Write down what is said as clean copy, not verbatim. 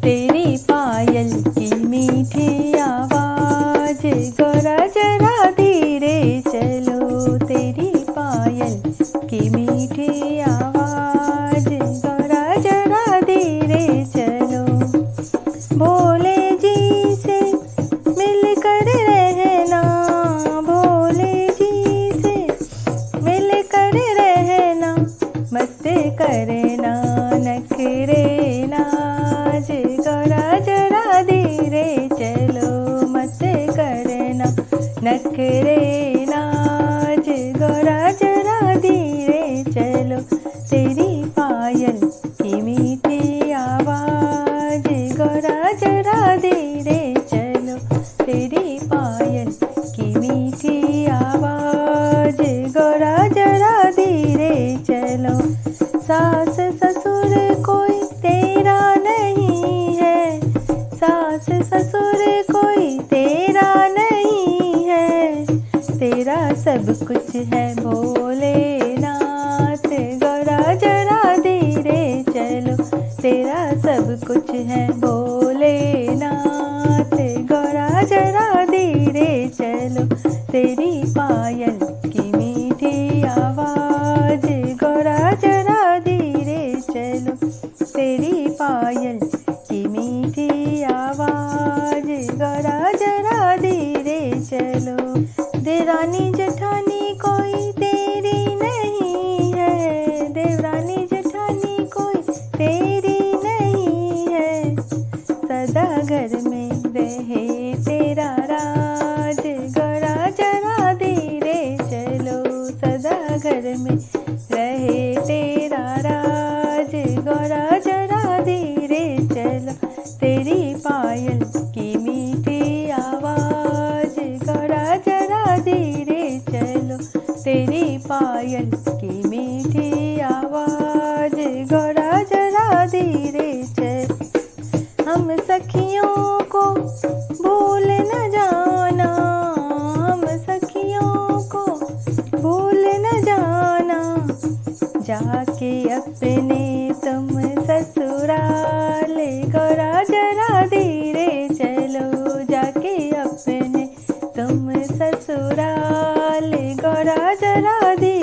तेरी पायल की मीठी आवाज, गौरा जरा धीरे चलो। तेरी पायल की मीठी आवाज, गौरा जरा धीरे चलो। भोले जी से मिलकर रहना, भोले जी से मिलकर रहना, मत करना नखरे नाज, गौरा जरा धीरे चलो। मत करना नखरे नाज, गौरा जरा धीरे चलो। तेरी पायल की मीठी आवाज, गौरा जरा धीरे चलो। तेरी पायल की मीठी आवाज, गौरा जरा धीरे चलो। सास ससुर कोई तेरा नहीं है, सास ससुर कोई तेरा नहीं है, तेरा सब कुछ है भोलेनाथ, गौरा जरा धीरे चलो। तेरा सब कुछ है भोलेनाथ, गौरा जरा धीरे चलो। तेरी पायल की मीठी आवाज, गौरा जरा धीरे चलो। तेरी पायल की मीठी आवाज, गौरा जरा धीरे चलो। देवरानी जेठानी कोई तेरी नहीं है, देवरानी जेठानी कोई तेरी नहीं है, सदा घर में रहे तेरा राज, गौरा जरा धीरे चलो। सदा घर में रहे तेरा राज, गौरा जरा धीरे चलो। तेरी पायल की मीठी आवाज, गौरा जरा धीरे चलो। तेरी पायल की मीठी आवाज, गौरा जरा धीरे चलो। हम सखियों को भूल न जाना, हम सखियों को भूल न जाना, जाके अपने तुम ससुराल, गौरा जरा धीरे चलो। जाके अपने तुम ससुराल, गौरा जरा धीरे